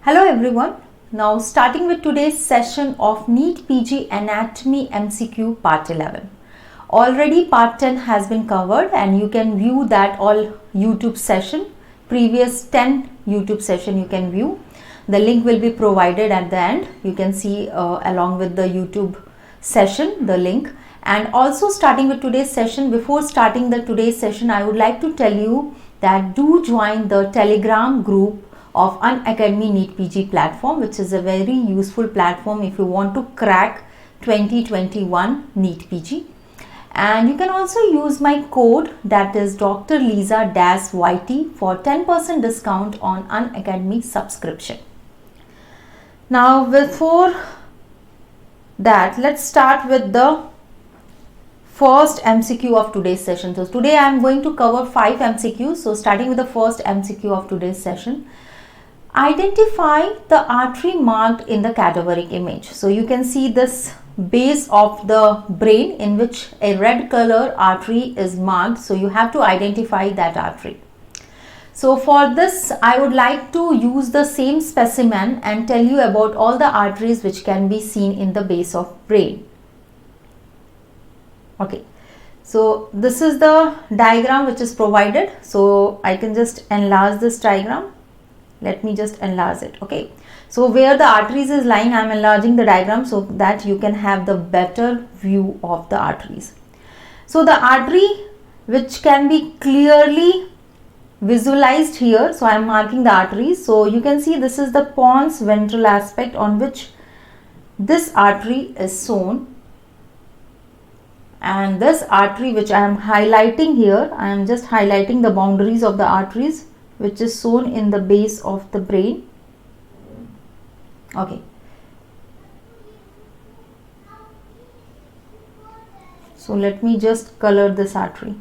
Hello everyone. Now starting with today's session of NEET PG Anatomy MCQ Part 11. Already Part 10 has been covered and you can view that all YouTube session. Previous 10 YouTube session you can view. The link will be provided at the end. You can see along with the YouTube session the link. And also starting with today's session, before starting the today's session, I would like to tell you that do join the Telegram group of Unacademy NEET PG platform, which is a very useful platform if you want to crack 2021 NEET PG. And you can also use my code, that is Dr. Lisa-YT, for 10% discount on Unacademy subscription. Now before that, let's start with the first MCQ of today's session. So today I am going to cover 5 MCQs. So starting with the first MCQ of today's session. Identify the artery marked in the cadaveric image. So you can see this base of the brain in which a red color artery is marked. So you have to identify that artery. So for this I would like to use the same specimen and tell you about all the arteries which can be seen in the base of brain. Okay. So this is the diagram which is provided. So I can just enlarge this diagram. Let me just enlarge it. Okay. So where the arteries is lying, I am enlarging the diagram so that you can have the better view of the arteries. So the artery which can be clearly visualized here. So I am marking the arteries. So you can see this is the pons ventral aspect on which this artery is shown. And this artery which I am highlighting here, I am just highlighting the boundaries of the arteries which is shown in the base of the brain. Okay. So let me just color this artery.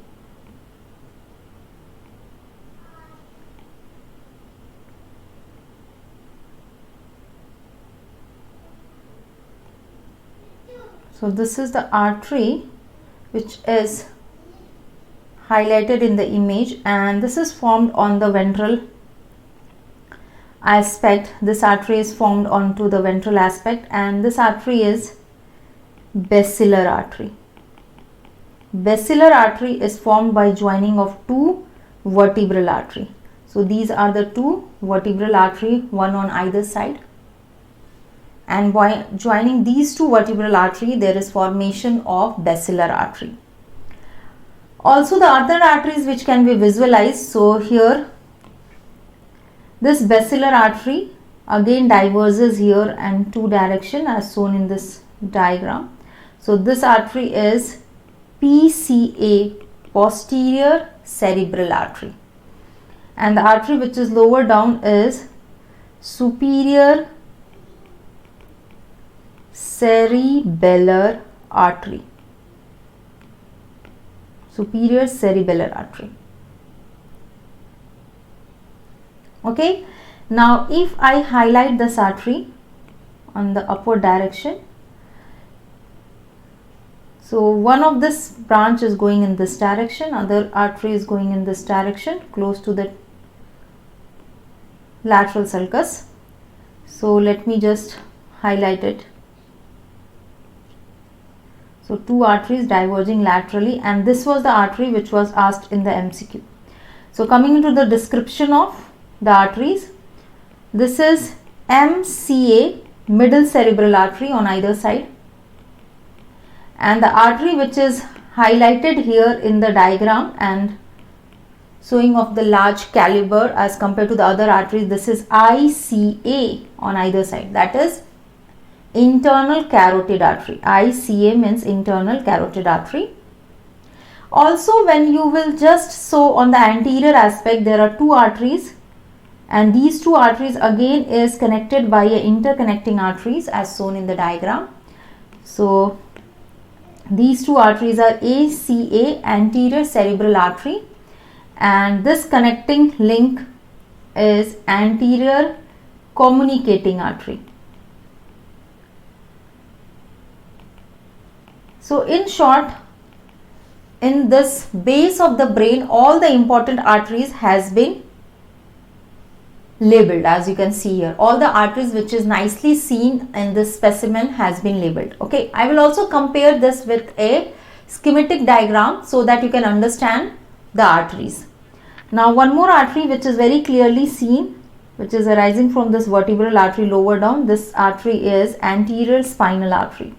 So this is the artery which is highlighted in the image, and this is formed on the ventral aspect. This artery is formed onto the ventral aspect, and this artery is basilar artery. Basilar artery is formed by joining of two vertebral artery. So these are the two vertebral artery, one on either side, and by joining these two vertebral artery there is formation of basilar artery. Also the other arteries which can be visualized. So here this basilar artery again diverges here in two direction as shown in this diagram. So this artery is PCA, posterior cerebral artery, and the artery which is lower down is superior cerebellar artery. Superior cerebellar artery. Okay. Now if I highlight this artery on the upward direction, so one of this branch is going in this direction, other artery is going in this direction close to the lateral sulcus. So let me just highlight it. So two arteries diverging laterally, and this was the artery which was asked in the MCQ. So coming into the description of the arteries, this is MCA, middle cerebral artery on either side, and the artery which is highlighted here in the diagram and showing of the large caliber as compared to the other arteries, this is ICA on either side, that is internal carotid artery. ICA means internal carotid artery. Also when you will just show on the anterior aspect, there are two arteries, and these two arteries again is connected by a interconnecting arteries as shown in the diagram. So these two arteries are ACA, anterior cerebral artery, and this connecting link is anterior communicating artery. So in short, in this base of the brain, all the important arteries has been labeled, as you can see here. All the arteries which is nicely seen in this specimen has been labeled. Okay, I will also compare this with a schematic diagram so that you can understand the arteries. Now one more artery which is very clearly seen, which is arising from this vertebral artery lower down. This artery is anterior spinal artery.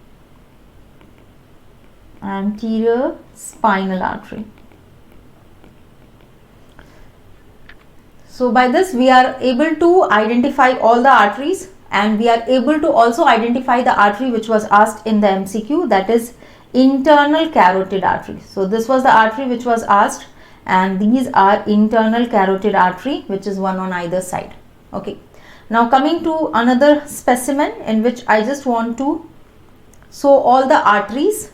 Anterior spinal artery. So by this we are able to identify all the arteries, and we are able to also identify the artery which was asked in the MCQ, that is internal carotid artery. So this was the artery which was asked, and these are internal carotid artery, which is one on either side. Okay, now coming to another specimen in which I just want to show all the arteries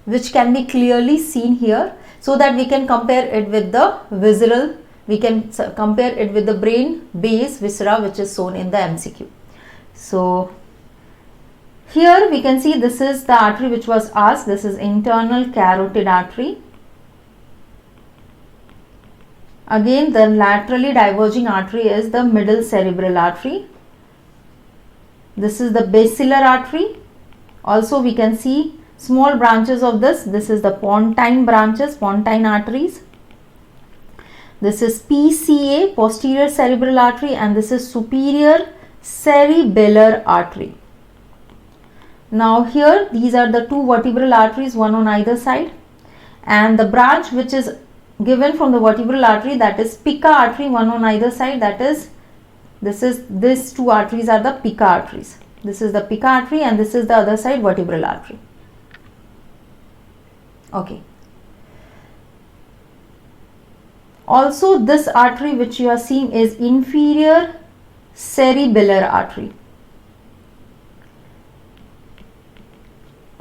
which can be clearly seen here, so that we can compare it with the visceral, we can compare it with the brain base viscera which is shown in the MCQ. So here we can see this is the artery which was asked. This is internal carotid artery. Again, the laterally diverging artery is the middle cerebral artery. This is the basilar artery. Also we can see small branches of this. This is the pontine branches, pontine arteries. This is PCA, posterior cerebral artery, and this is superior cerebellar artery. Now here these are the two vertebral arteries, one on either side, and the branch which is given from the vertebral artery, that is Pica artery, one on either side, that is these two arteries are the Pica arteries. This is the Pica artery and this is the other side vertebral artery. Okay. Also this artery which you are seeing is inferior cerebellar artery.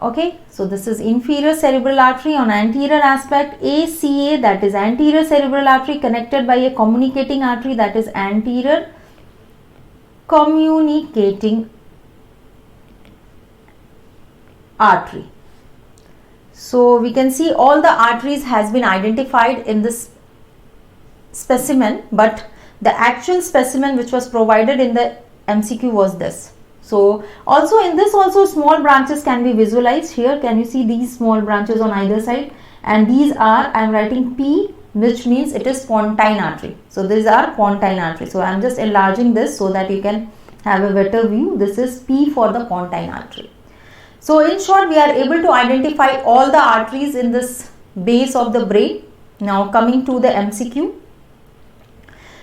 Okay, so this is inferior cerebral artery on anterior aspect. ACA, that is anterior cerebral artery, connected by a communicating artery, that is anterior communicating artery. So we can see all the arteries has been identified in this specimen, but the actual specimen which was provided in the MCQ was this. So also in this also small branches can be visualized. Here can you see these small branches on either side, and these are, I am writing P, which means it is pontine artery. So these are pontine artery. So I am just enlarging this so that you can have a better view. This is P for the pontine artery. So in short, we are able to identify all the arteries in this base of the brain. Now coming to the MCQ.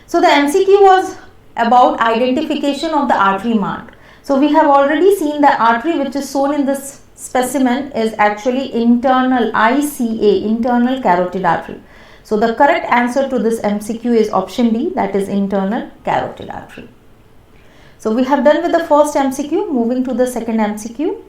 So the MCQ was about identification of the artery mark. So we have already seen the artery which is shown in this specimen is actually internal ICA, internal carotid artery. So the correct answer to this MCQ is option D, that is internal carotid artery. So we have done with the first MCQ. Moving to the second MCQ.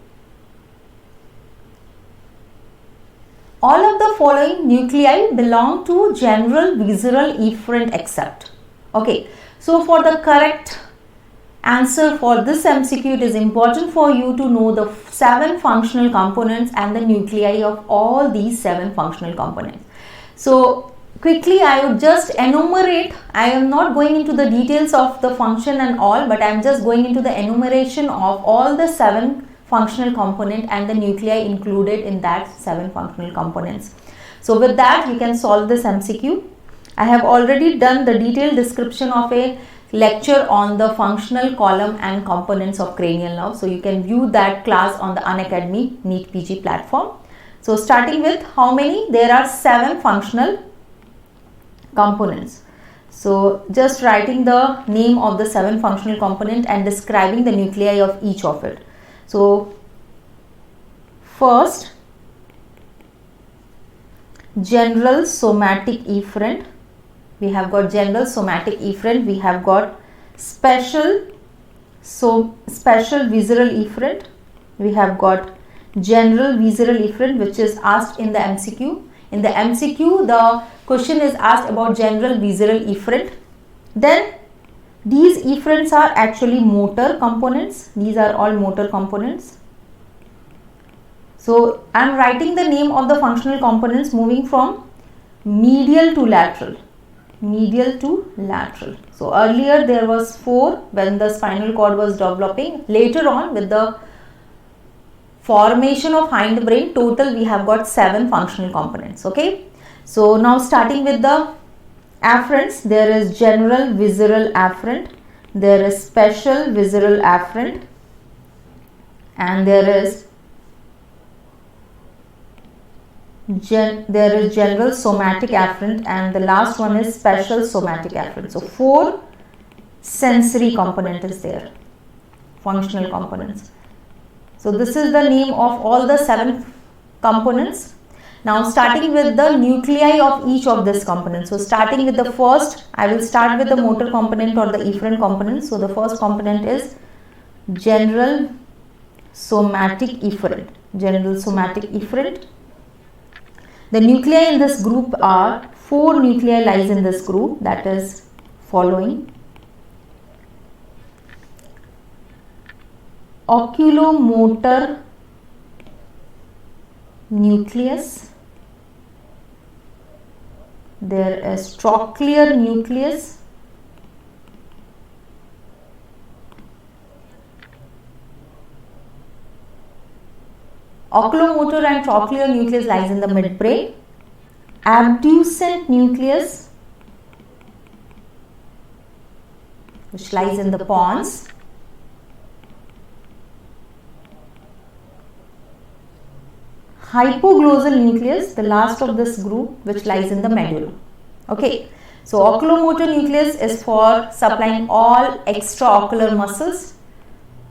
All of the following nuclei belong to general visceral efferent except. Okay, so for the correct answer for this MCQ, it is important for you to know the 7 functional components and the nuclei of all these 7 functional components. So quickly I would just enumerate. I am not going into the details of the function and all, but I am just going into the enumeration of all the 7 functional component and the nuclei included in that 7 functional components. So with that you can solve this MCQ. I have already done the detailed description of a lecture on the functional column and components of cranial nerve. So you can view that class on the Unacademy NEET PG platform. So starting with how many? There are 7 functional components. So just writing the name of the 7 functional component and describing the nuclei of each of it. So first, general somatic efferent. We have got general somatic efferent. We have got special visceral efferent. We have got general visceral efferent, which is asked in the MCQ. In the MCQ, the question is asked about general visceral efferent. Then these efferents are actually motor components. These are all motor components. So I am writing the name of the functional components moving from medial to lateral. medial to lateral. So earlier there was 4 when the spinal cord was developing. Later on, with the formation of hindbrain, total we have got 7 functional components. Okay. So now starting with the afferents, there is general visceral afferent, there is special visceral afferent, and there is general somatic afferent, and the last one is special somatic afferent. So 4 sensory component is there, functional components. So this is the name of all the 7 components. Now starting with the nuclei of each of these components. So starting with the first, I will start with the motor component or the efferent component. So the first component is general somatic efferent. General somatic efferent. The nuclei in this group are 4 nuclei lies in this group, that is following: oculomotor nucleus, there is trochlear nucleus, oculomotor and trochlear nucleus lies in the midbrain, abducent nucleus which lies in the pons, hypoglossal nucleus, the last of this group, which lies in the medulla. Okay, so oculomotor nucleus is for supplying all extraocular muscles,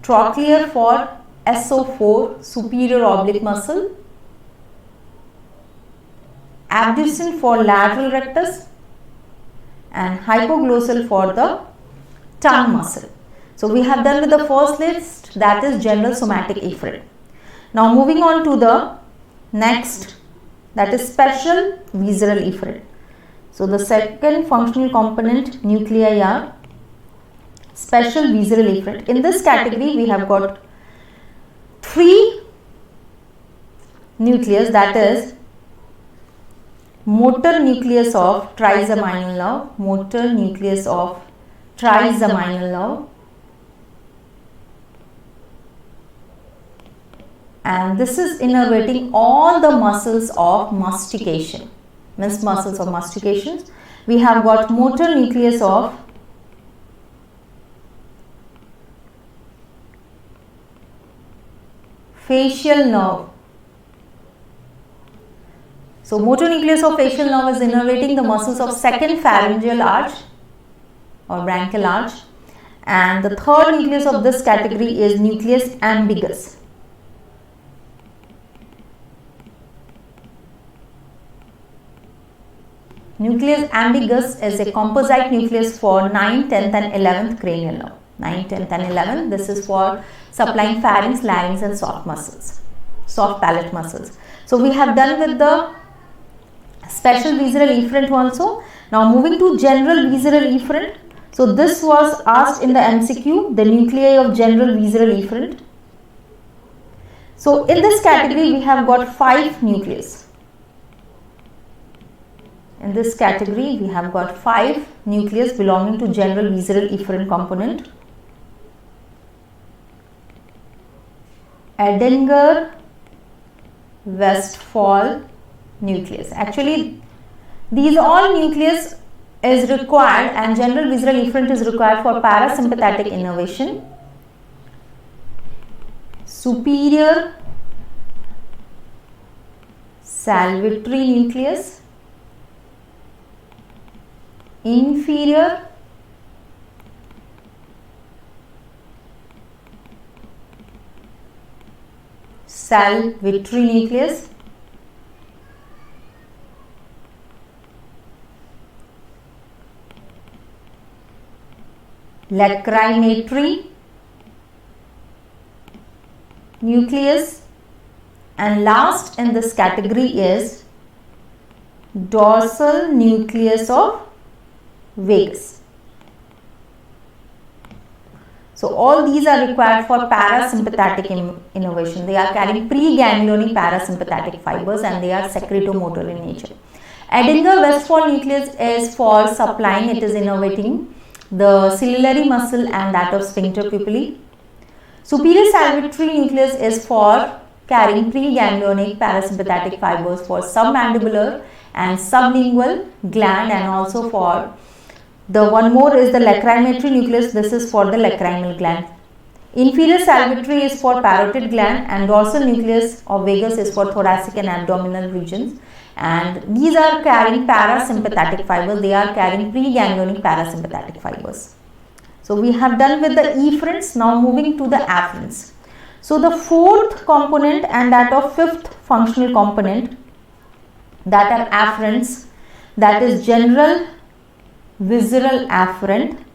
trochlear for SO4, superior oblique muscle, abducent for lateral rectus, and hypoglossal for the tongue muscle. So we have done with the first list, that is general somatic efferent. Now moving on to the next, that is special visceral efferent. So the second functional component nuclei are special visceral efferent. In this category we have got 3 nucleus, that is motor nucleus of trigeminal nerve, motor nucleus of trigeminal nerve, and this is innervating all the muscles of mastication, means muscles of mastication. We have got motor nucleus of facial nerve. So motor nucleus of facial nerve is innervating the muscles of second pharyngeal arch or branchial arch, and the third nucleus of this category is nucleus ambiguus. Nucleus ambiguus is a composite nucleus for 9th, 10th and 11th cranial nerve. 9th, 10th and 11th, this is for supplying pharynx, larynx and soft muscles, soft palate muscles. So we have done with the special visceral efferent also. Now moving to general visceral efferent. So this was asked in the MCQ, the nuclei of general visceral efferent. So in this category we have got 5 nucleus. In this category we have got 5 nucleus belonging to general visceral efferent component. Edinger-Westphal nucleus. Actually these all nucleus is required, and general visceral efferent is required for parasympathetic innervation, superior salivary nucleus, inferior salivary nucleus, lacrimatory nucleus, and last in this category is dorsal nucleus of vagus. So all these are required for parasympathetic innervation. They are carrying preganglionic parasympathetic fibers and they are secretomotor in nature. Edinger-Westphal nucleus is for supplying, it is innervating the ciliary muscle and that of sphincter pupillae. Superior salivary nucleus is for carrying preganglionic parasympathetic fibers for submandibular and sublingual gland, and also for the one more is the lacrymatory nucleus. This is for the lacrimal gland. Inferior salivary is for parotid gland, and dorsal nucleus of vagus is for thoracic and abdominal regions. And these are carrying parasympathetic fibers. They are carrying preganglionic parasympathetic fibers. So we have done with the efferents. Now moving to the afferents. So the fourth component and that of fifth functional component, that are afferents, that is general visceral afferent.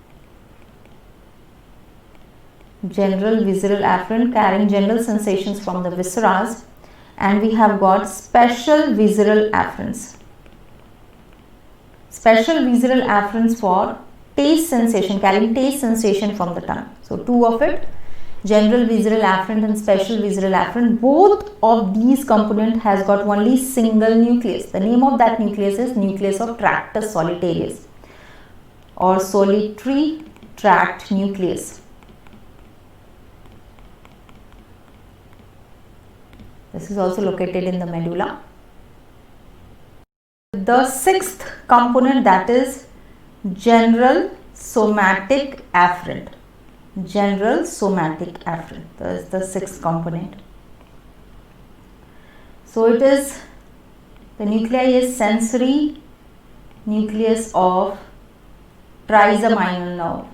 General visceral afferent, carrying general sensations from the viscera, and we have got special visceral afferents. Special visceral afferents for taste sensation, carrying taste sensation from the tongue. So two of it, general visceral afferent and special visceral afferent. Both of these component has got only single nucleus. The name of that nucleus is nucleus of tractus solitarius or solitary tract nucleus. This is also located in the medulla. The sixth component, that is general somatic afferent. General somatic afferent. That is the sixth component. So it is, the nuclei is sensory nucleus of trigeminal nerve.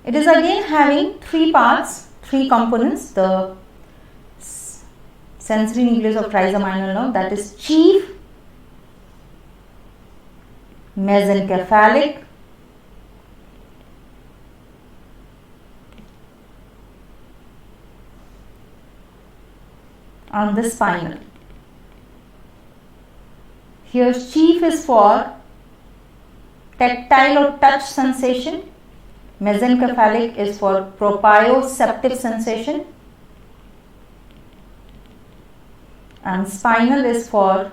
It is again having three parts, three components. The sensory nucleus of trigeminal nerve, that is chief, mesencephalic, and the spinal. Here chief is for tactile or touch sensation. Mesencephalic is for proprioceptive sensation, and spinal is for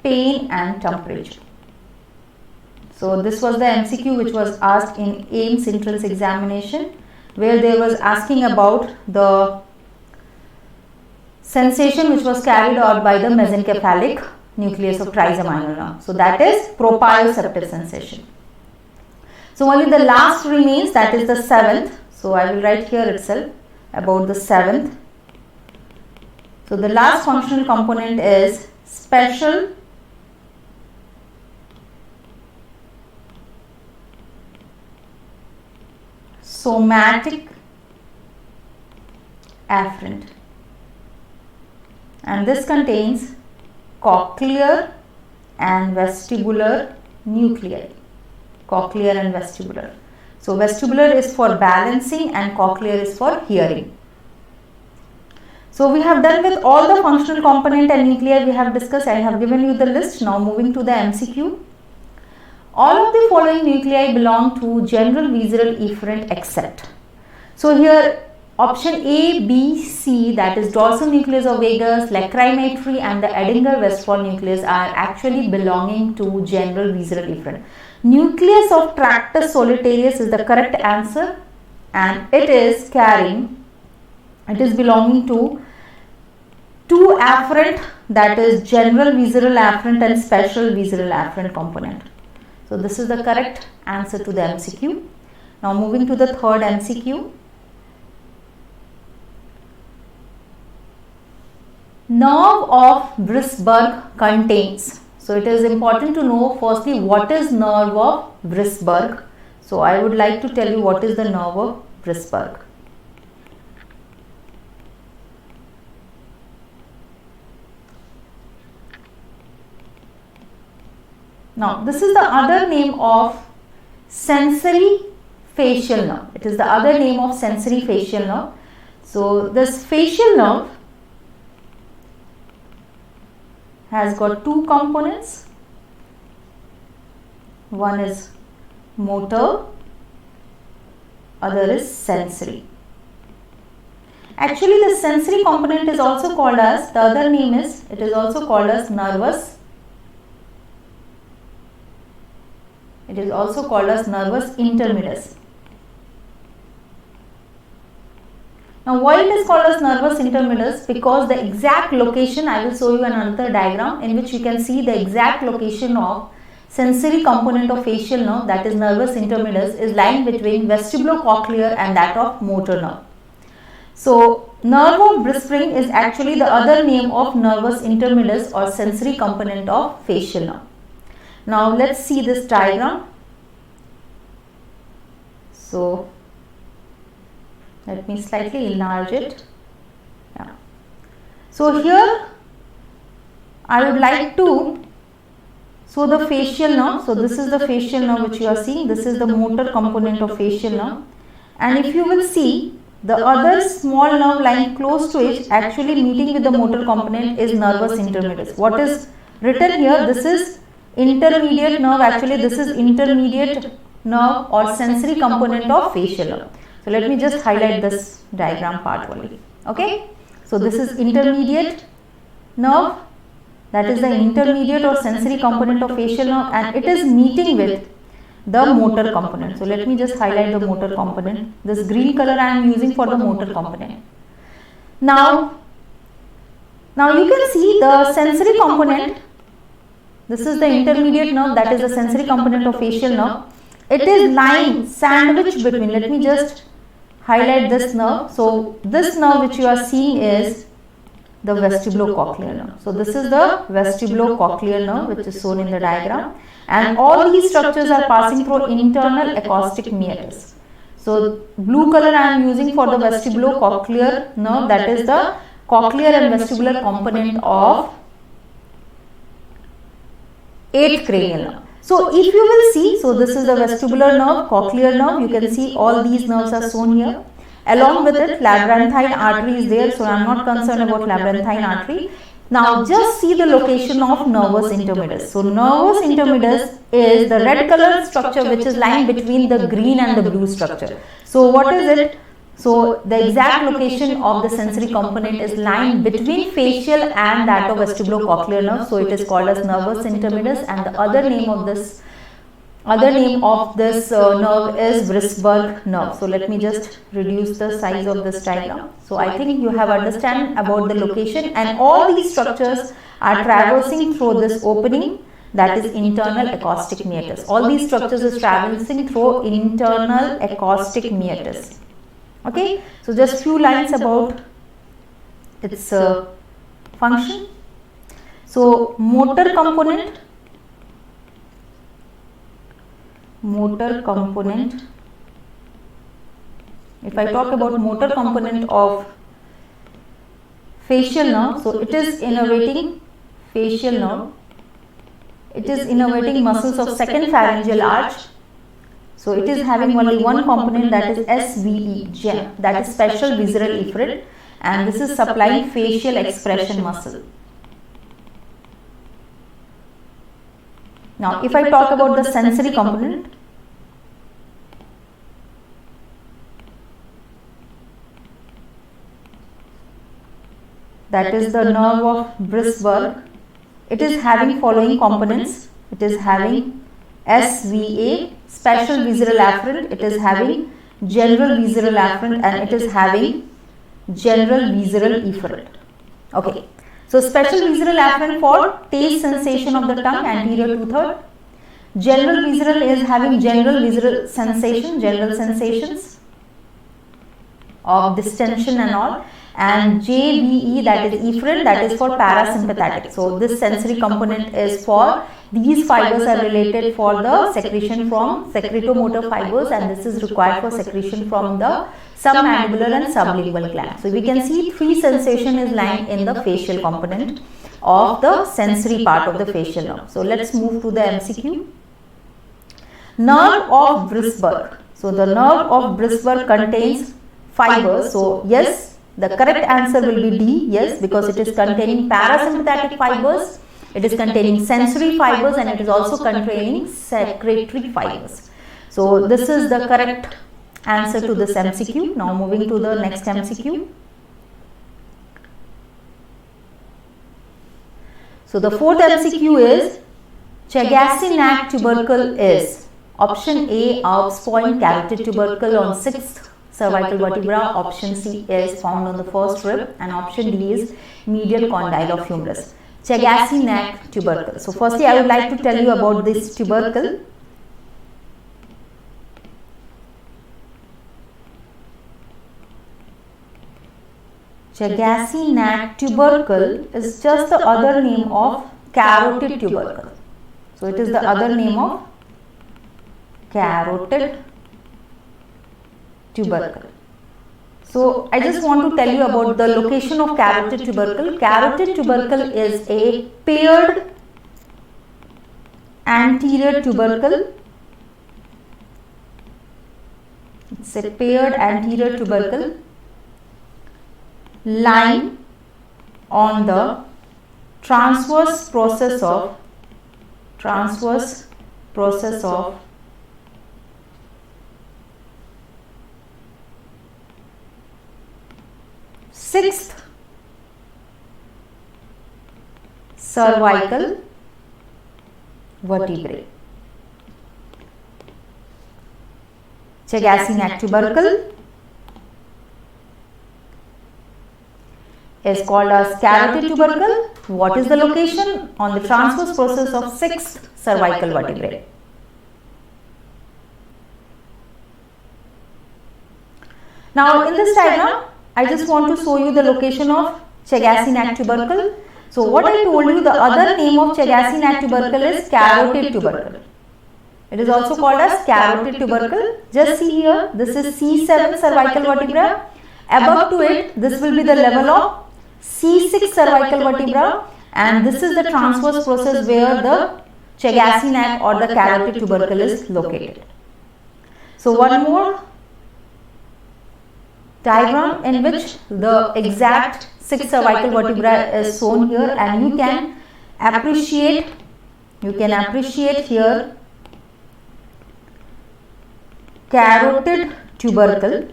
pain and temperature. So this was the MCQ which was asked in AIIMS entrance examination, where they was asking about the sensation which was carried out by the mesencephalic nucleus of trigeminal nerve. So that is proprioceptive sensation. So only the last remains, that is the seventh. So I will write here itself about the seventh. So the last functional component is special somatic afferent, and this contains cochlear and vestibular nuclei. Cochlear and vestibular. So vestibular is for balancing and cochlear is for hearing. So we have done with all the functional component and nuclei we have discussed. I have given you the list. Now moving to the MCQ. All of the following nuclei belong to general visceral efferent except. So here option A, B, C, that is dorsal nucleus of vagus, lacrymatory and the Edinger-Westphal nucleus are actually belonging to general visceral efferent. Nucleus of tractus solitarius is the correct answer, and it is belonging to two afferent, that is general visceral afferent and special visceral afferent component. So this is the correct answer to the MCQ. Now moving to the third MCQ. Nerve of Vrysburg contains. So it is important to know firstly what is nerve of Vrysburg. So I would like to tell you what is the nerve of Vrysburg. Now this is the other name of sensory facial nerve. It is the other name of sensory facial nerve. So this facial nerve has got two components. One is motor, other is sensory. Actually, the sensory component is also called as, the other name is, it is also called as nervus. It is also called as nervus intermedius. Now, why it is called as nervus intermedius? Because the exact location, I will show you another diagram in which you can see the exact location of sensory component of facial nerve, that is nervus intermedius, is lying between vestibulocochlear and that of motor nerve. So, nerve of Brispring is actually the other name of nervus intermedius or sensory component of facial nerve. Now, let's see this diagram. So, let me slightly enlarge it. Yeah. So, here I would like to show the facial nerve. So, this is the facial nerve which you are seeing. This is the motor component of facial nerve. And if you will see, the other small nerve lying close to it, actually meeting with the motor component, is nervus intermedius. What is written here? This is intermediate nerve. Actually, this is intermediate nerve or sensory component of facial nerve. So, let me just highlight this diagram part only. Okay. So, this is intermediate nerve, that is the intermediate or sensory component of facial nerve, and it is meeting with the motor component. So, let me just highlight the motor component. This green color I am using for the motor component. Now you can see the sensory component. This is the intermediate nerve, that is the sensory component of facial nerve. It is lying sandwiched between, let me just highlight this nerve. So, this nerve which you are seeing is the vestibulocochlear nerve. So, this is the vestibulocochlear nerve which is shown in the diagram, and all these structures are passing through internal acoustic meatus. So, blue color I am using for the vestibulocochlear nerve, that is the cochlear and vestibular component of 8th cranial nerve. So, if you will see, so this is the vestibular nerve, cochlear nerve, you can see all these nerves are shown here. Along with it, labyrinthine artery is there, so I am not concerned about labyrinthine artery. Now, just see the location of nervus intermedius. So, nervus intermedius is the red colored structure which is lying between the green and the blue structure. So, what is it? So, the exact location of the sensory component is lying between facial and that of vestibulocochlear nerve. So, it is called as nervus intermedius, and the other name of this nerve is Brisping nerve. So, let me just reduce the size of this diagram. So, I think you have understand about the location, and all these structures are traversing through this opening, that is internal acoustic meatus. All these structures is traversing through internal acoustic meatus. Okay. So, just few lines about its function. So, motor component. If I talk about motor component of facial nerve, so it is innervating facial nerve. It is innervating muscles of second pharyngeal arch. So, it is having only one component, that is SVE, GEM, that is special visceral efferent, and this is supplying facial expression muscle. Now, if I talk about the sensory component, that is the nerve of Brisping, it is having following components. It is having SVA, special visceral afferent, it is having general visceral afferent, and it is having general visceral efferent. Okay. So, special visceral afferent for taste sensation of the tongue, anterior 2/3. General visceral is having general visceral sensation, general sensations of distension and all, and JVE, that is efferent, that is for parasympathetic. So, this sensory component is for, these fibers are related for the secretion from secretomotor fibers, and this is required for secretion from the submandibular and sublingual gland. So, we can see three sensation is lying in the facial component of the sensory part of the facial nerve. So, let us move to the MCQ. Nerve of Brisping. So, the nerve of Brisping contains fibers. So, yes, the correct answer will be D, yes, because it is containing parasympathetic fibers, it is containing sensory fibers, and it is also containing secretory fibers. So, this is the correct answer to this MCQ. Now, moving to the next MCQ. So the fourth MCQ is Chagasse-Neck tubercle is option A, Alps point carotid tubercle on 6th cervical vertebra, option C is found on the first rib, and option D is medial condyle of humerus. Chagasse-Neck tubercle. So firstly I would like to tell you about this tubercle. Chagasse-Neck tubercle is just the other name of carotid tubercle. So it is the other name of carotid tubercle. So I just want to tell you about the location of carotid tubercle. Carotid tubercle is a paired anterior tubercle. It's a paired anterior tubercle lying on the transverse process of sixth cervical vertebrae. Chagasse-Neck tubercle is called as carotid tubercle. What is the location? On the transverse process of 6th cervical vertebrae. Now in this diagram, I just want to show you the location of Chagasse-Neck tubercle. So what I told you, the other name of Chagasse-Neck tubercle is carotid tubercle. It is also called as carotid tubercle. Just see here, this is C7 cervical vertebra. Above to it, this will be the level of C6 cervical vertebra, and this is the transverse process where the Chagasse-Neck or the carotid tubercle is located. So one more diagram in which the exact 6th cervical vertebra is shown here, and you can appreciate here carotid tubercle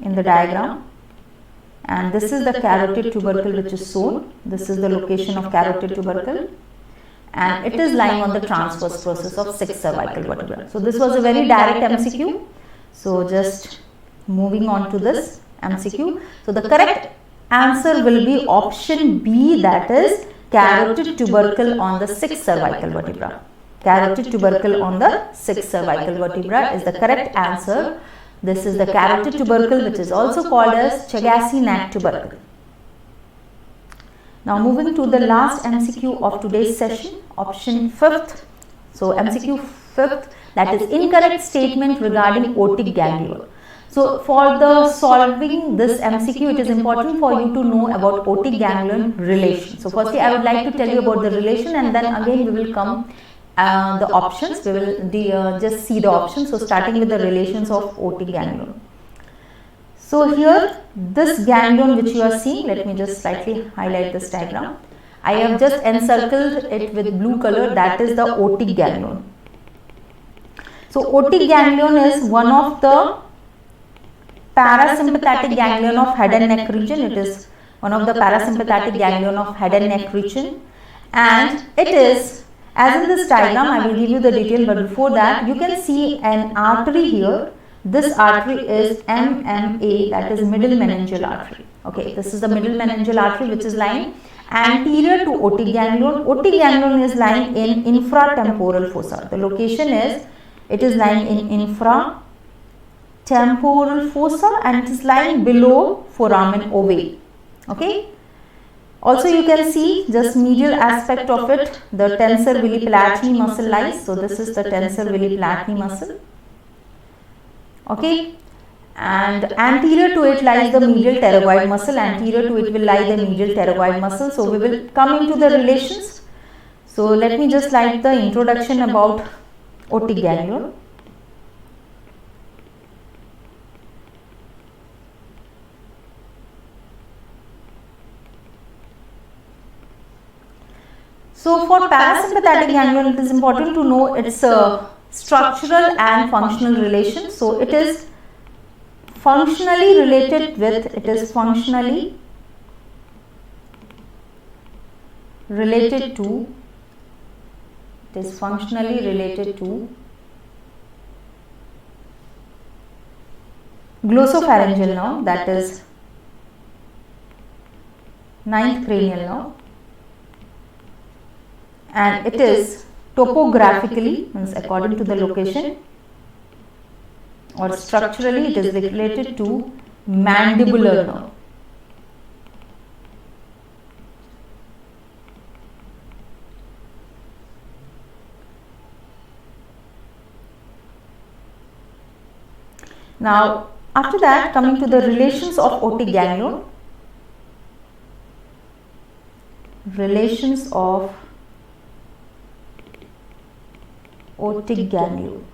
in the diagram. And this is the carotid tubercle which is shown. This is the location of carotid tubercle, and it is lying on the transverse process of 6th cervical vertebra. So this was a very direct MCQ. So just moving on to this MCQ. So the correct answer will be option B, that is carotid tubercle on the 6th cervical vertebra. Carotid tubercle on the 6th cervical vertebra is the correct answer. This is the carotid tubercle, which is also called as Chagasse-Neck tubercle. Now moving to the last MCQ of today's session, option 5th. So MCQ 5th, that is incorrect statement regarding otic ganglion. So for the solving this MCQ, it is important for you to know about otic ganglion relation. So firstly I would like to tell you about the relation, and then again we will come the options. We will just see the options. So starting with the relations of otic ganglion. So here this ganglion which you are seeing, let me just slightly highlight this diagram. I have just encircled it with blue color, that is the otic ganglion. So otic ganglion is one of the parasympathetic ganglion of head and neck region. It is one of the parasympathetic ganglion of head and neck region, and it is, as in this diagram, I will give you the detail, but before that you can see an artery here. This artery is MMA, that is middle meningeal artery. Okay, this is the middle meningeal artery which is lying anterior to otic ganglion. Otic ganglion is lying in infratemporal fossa. The location is, it is lying in infratemporal fossa, and it is lying below foramen ovale. Okay. Also you can see just medial aspect of it, the tensor villi palatini muscle lies. So this is the tensor villi palatini muscle. Okay, and anterior to it lies the medial pterygoid muscle. Anterior to it will lie the medial pterygoid muscle. So we will come into the relations. So let me just write the introduction about otic ganglion. So for parasympathetic ganglion, it is important to know its structural and functional relation. So it is functionally related with, related to, it is functionally related to glossopharyngeal nerve, that is ninth cranial nerve, and it is topographically, means according to the location, or structurally it is related to mandibular nerve. Now, after that, coming to the relations of otic ganglion. Relations of otic ganglion.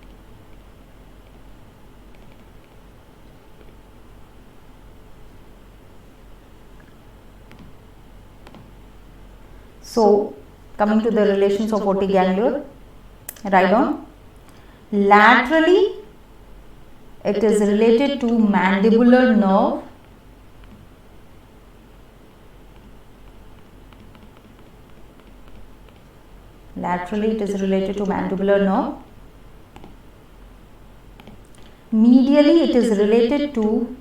So, coming to the relations of otic ganglion, write down. Laterally, it is related to mandibular nerve. Laterally, it is related to mandibular nerve. Medially, it is related to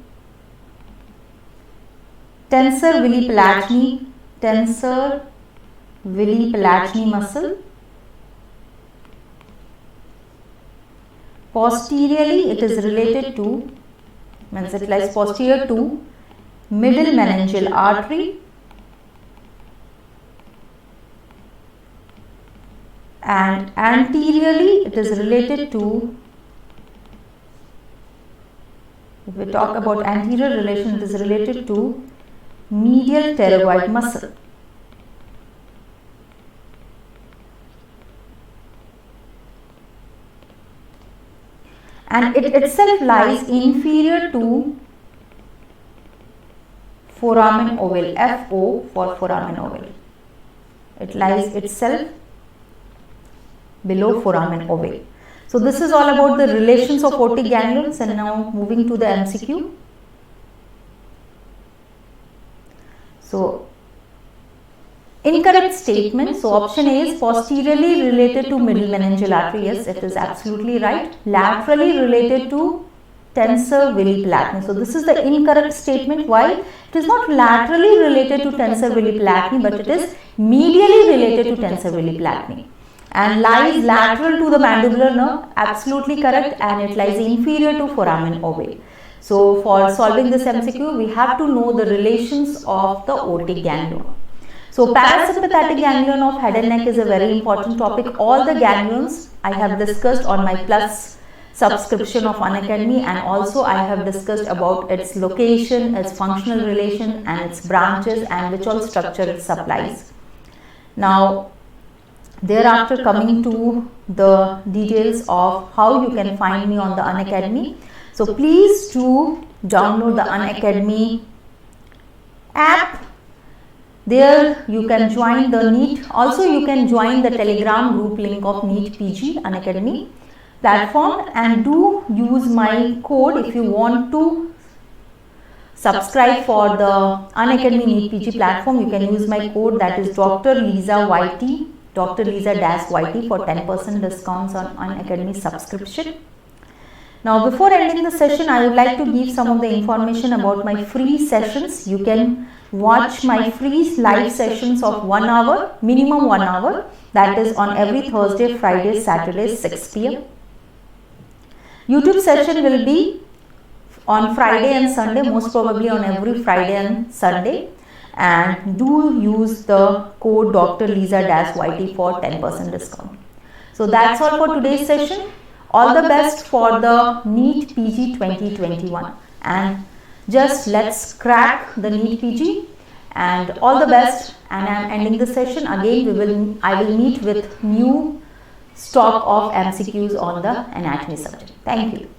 tensor villi palatini muscle. Posteriorly, it is related to, means it lies posterior to middle meningeal artery, and anteriorly it is related to, if we talk about anterior relation, it is related to medial pterygoid muscle. And it itself lies inferior to foramen ovale, FO for foramen ovale. It lies itself below foramen ovale. So this is all about the relations of otic ganglions, and now moving to the MCQ. So incorrect statement. So option A is posteriorly related to middle meningeal artery. Yes, it is absolutely right. Laterally related to tensor villi palatini. So this is the incorrect statement. Why? It is not laterally related to tensor villi palatini, but it is medially related to tensor villi palatini, and lies lateral to the mandibular nerve. Absolutely correct, and it lies inferior to foramen ovale. So for solving this MCQ, we have to know the relations of the otic ganglion. So parasympathetic ganglion of head and neck is a very important topic. All the ganglions I have discussed on my Plus subscription of Unacademy, and also I have discussed about its location, its functional relation, and its branches, and which all structure it supplies. Now, thereafter, coming to the details of how you can find me on the Unacademy. So please do download the Unacademy app. There you can join the NEET. Also, you can join the Telegram group link of NEET PG Unacademy platform, and do use my code if you want to subscribe for the Unacademy NEET PG platform. You can use my code, that is Dr. Lisa YT, Dr. Lisa -YT, for 10% discounts on Unacademy subscription. Now, before ending the session, I would like to give some of the information about my free sessions. You can watch my free live sessions of 1 hour, minimum 1 hour, that is on every Thursday, Friday, Saturday, 6 p.m. YouTube session will be on Friday and Sunday, most probably on every Friday and Sunday. And do use the code Dr. Lisa -YT for 10% discount. So that's all for today's session. All the best for the NEET PG 2021, and just let's crack the NEET PG, and all the best. And I'm ending the session. Again, I will meet with new stock of MCQs on the anatomy subject. Thank you.